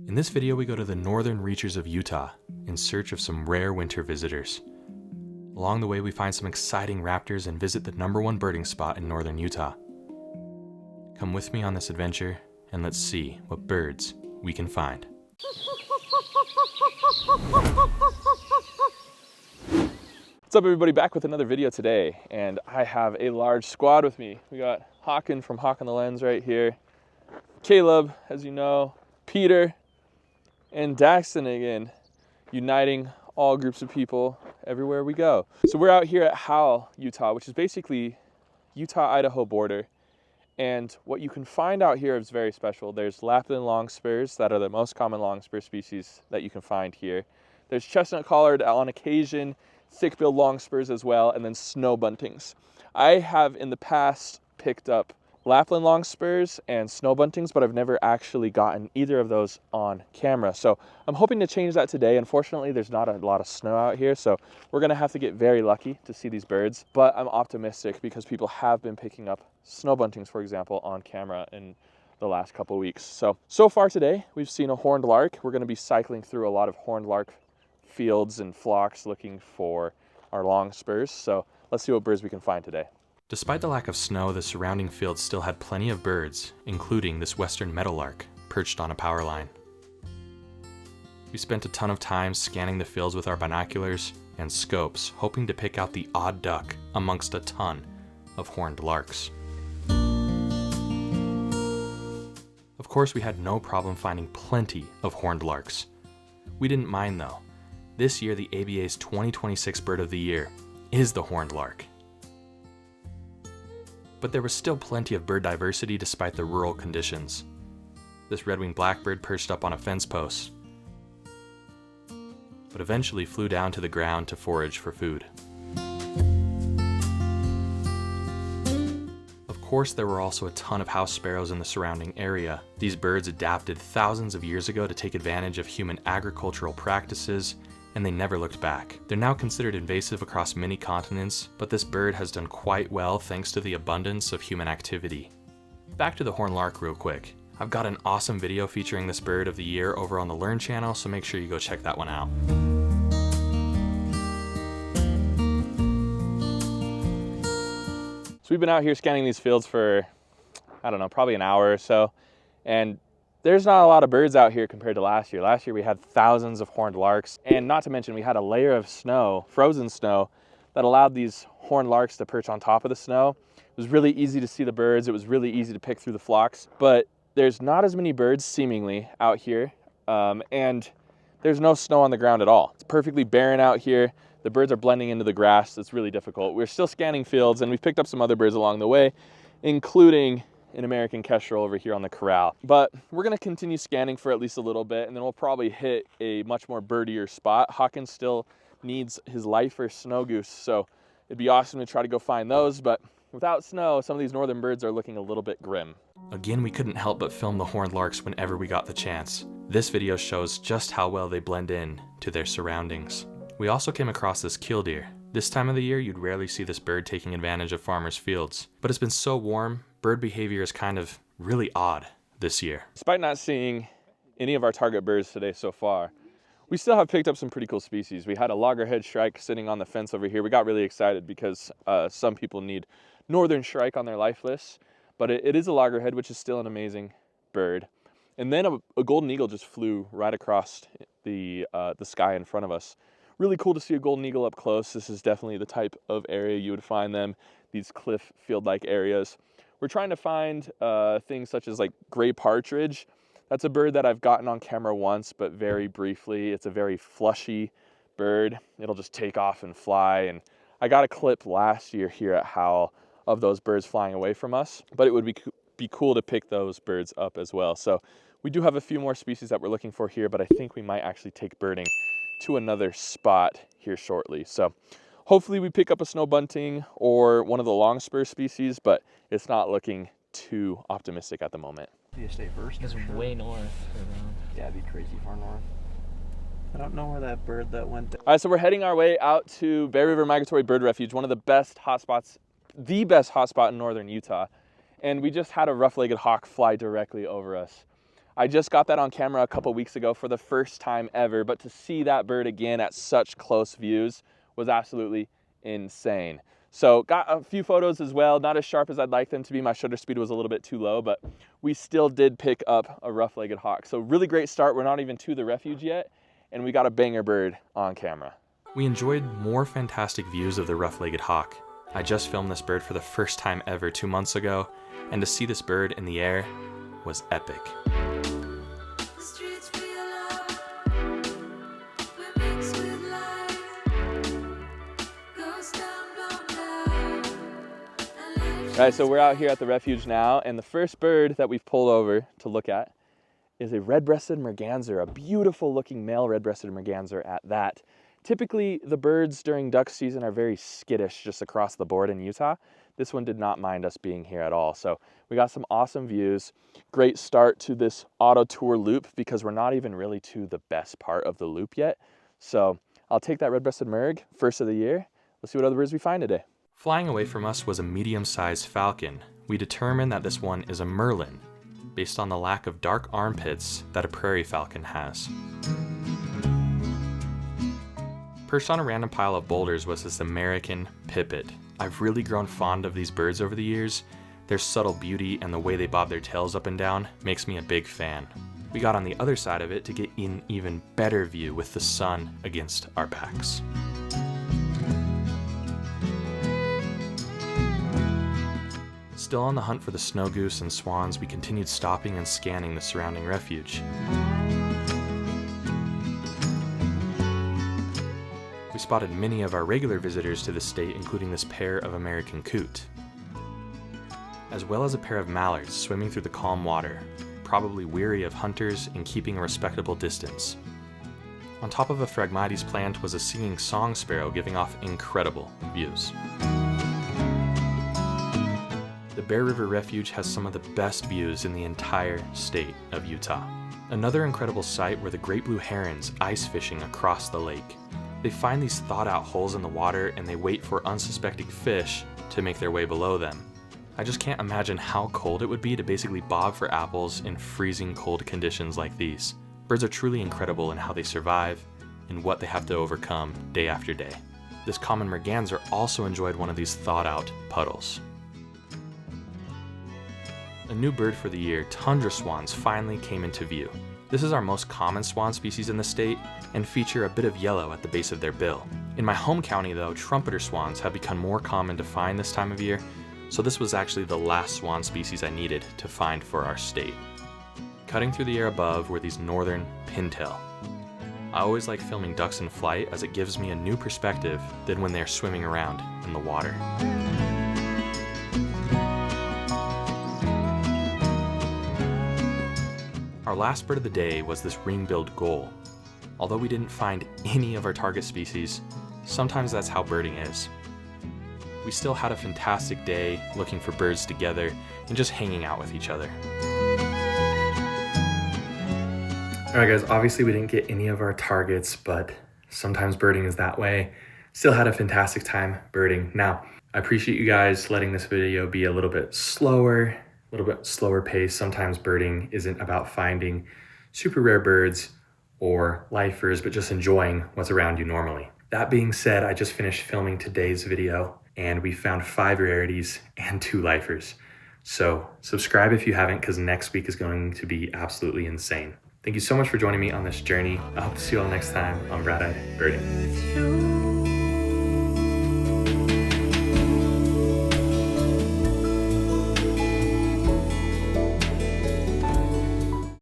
In this video, we go to the northern reaches of Utah in search of some rare winter visitors. Along the way, we find some exciting raptors and visit the #1 birding spot in northern Utah. Come with me on this adventure and let's see what birds we can find. What's up, everybody? Back with another video today, and I have a large squad with me. We got Hawken from Hawk on the Lens right here, Caleb, as you know, Peter, and Daxton again, uniting all groups of people everywhere we go. So we're out here at Howell, Utah, which is basically Utah-Idaho border. And what you can find out here is very special. There's Lapland longspurs that are the most common longspur species that you can find here. There's chestnut collared on occasion, thick-billed longspurs as well, and then snow buntings. I have in the past picked up Lapland longspurs and snow buntings, but I've never actually gotten either of those on camera. So I'm hoping to change that today. Unfortunately, there's not a lot of snow out here, so we're gonna have to get very lucky to see these birds. But I'm optimistic because people have been picking up snow buntings, for example, on camera in the last couple weeks. So far today, we've seen a horned lark. We're gonna be cycling through a lot of horned lark fields and flocks looking for our longspurs. So let's see what birds we can find today. Despite the lack of snow, the surrounding fields still had plenty of birds, including this western meadowlark perched on a power line. We spent a ton of time scanning the fields with our binoculars and scopes, hoping to pick out the odd duck amongst a ton of horned larks. Of course, we had no problem finding plenty of horned larks. We didn't mind though. This year, the ABA's 2026 Bird of the Year is the horned lark. But there was still plenty of bird diversity despite the rural conditions. This red-winged blackbird perched up on a fence post, but eventually flew down to the ground to forage for food. Of course, there were also a ton of house sparrows in the surrounding area. These birds adapted thousands of years ago to take advantage of human agricultural practices, and they never looked back. They're now considered invasive across many continents, but this bird has done quite well thanks to the abundance of human activity. Back to the horned lark real quick. I've got an awesome video featuring this bird of the year over on the Learn channel, so make sure you go check that one out. So we've been out here scanning these fields for, I don't know, probably an hour or so, and there's not a lot of birds out here compared to last year. Last year we had thousands of horned larks, and not to mention we had a layer of snow, frozen snow, that allowed these horned larks to perch on top of the snow. It was really easy to see the birds. It was really easy to pick through the flocks, but there's not as many birds seemingly out here, and there's no snow on the ground at all. It's perfectly barren out here. The birds are blending into the grass. It's really difficult. We're still scanning fields, and we've picked up some other birds along the way, including an American kestrel over here on the corral. But we're gonna continue scanning for at least a little bit, and then we'll probably hit a much more birdier spot. Hawkins still needs his lifer snow goose, so it'd be awesome to try to go find those, but without snow, some of these northern birds are looking a little bit grim. Again, we couldn't help but film the horned larks whenever we got the chance. This video shows just how well they blend in to their surroundings. We also came across this killdeer. This time of the year, you'd rarely see this bird taking advantage of farmers' fields, but it's been so warm, bird behavior is kind of really odd this year. Despite not seeing any of our target birds today so far, we still have picked up some pretty cool species. We had a loggerhead shrike sitting on the fence over here. We got really excited because some people need northern shrike on their life lists, but it is a loggerhead, which is still an amazing bird. And then a golden eagle just flew right across the sky in front of us. Really cool to see a golden eagle up close. This is definitely the type of area you would find them, these cliff field-like areas. We're trying to find things such as like gray partridge. That's a bird that I've gotten on camera once, but very briefly. It's a very flushy bird. It'll just take off and fly. And I got a clip last year here at Howell of those birds flying away from us, but it would be cool to pick those birds up as well. So we do have a few more species that we're looking for here, but I think we might actually take birding to another spot here shortly. So hopefully we pick up a snow bunting or one of the longspur species, but it's not looking too optimistic at the moment. You stay first? It's way north. Yeah, it'd be crazy far north. I don't know where that bird that went there. All right, so we're heading our way out to Bear River Migratory Bird Refuge, one of the best hotspots, the best hotspot in northern Utah. And we just had a rough-legged hawk fly directly over us. I just got that on camera a couple weeks ago for the first time ever, but to see that bird again at such close views was absolutely insane. So got a few photos as well, not as sharp as I'd like them to be. My shutter speed was a little bit too low, but we still did pick up a rough-legged hawk. So really great start. We're not even to the refuge yet, and we got a banger bird on camera. We enjoyed more fantastic views of the rough-legged hawk. I just filmed this bird for the first time ever 2 months ago, and to see this bird in the air was epic. All right, so we're out here at the refuge now, and the first bird that we've pulled over to look at is a red-breasted merganser, a beautiful looking male red-breasted merganser at that. Typically, the birds during duck season are very skittish just across the board in Utah. This one did not mind us being here at all. So we got some awesome views. Great start to this auto tour loop because we're not even really to the best part of the loop yet. So I'll take that red-breasted merg, first of the year. Let's see what other birds we find today. Flying away from us was a medium-sized falcon. We determined that this one is a merlin, based on the lack of dark armpits that a prairie falcon has. Perched on a random pile of boulders was this American pipit. I've really grown fond of these birds over the years. Their subtle beauty and the way they bob their tails up and down makes me a big fan. We got on the other side of it to get an even better view with the sun against our backs. Still on the hunt for the snow goose and swans, we continued stopping and scanning the surrounding refuge. We spotted many of our regular visitors to the state, including this pair of American coot, as well as a pair of mallards swimming through the calm water, probably weary of hunters and keeping a respectable distance. On top of a Phragmites plant was a singing song sparrow giving off incredible views. The Bear River Refuge has some of the best views in the entire state of Utah. Another incredible sight were the great blue herons ice fishing across the lake. They find these thawed-out holes in the water and they wait for unsuspecting fish to make their way below them. I just can't imagine how cold it would be to basically bob for apples in freezing cold conditions like these. Birds are truly incredible in how they survive and what they have to overcome day after day. This common merganser also enjoyed one of these thawed-out puddles. A new bird for the year, tundra swans, finally came into view. This is our most common swan species in the state and feature a bit of yellow at the base of their bill. In my home county though, trumpeter swans have become more common to find this time of year, so this was actually the last swan species I needed to find for our state. Cutting through the air above were these northern pintail. I always like filming ducks in flight as it gives me a new perspective than when they're swimming around in the water. Our last bird of the day was this ring-billed gull. Although we didn't find any of our target species, sometimes that's how birding is. We still had a fantastic day looking for birds together and just hanging out with each other. Alright guys, obviously we didn't get any of our targets, but sometimes birding is that way. Still had a fantastic time birding. Now, I appreciate you guys letting this video be a little bit slower pace. Sometimes birding isn't about finding super rare birds or lifers, but just enjoying what's around you normally. That being said, I just finished filming today's video and we found 5 rarities and 2 lifers. So subscribe if you haven't, because next week is going to be absolutely insane. Thank you so much for joining me on this journey. I hope to see you all next time on Bright Eyed Birding.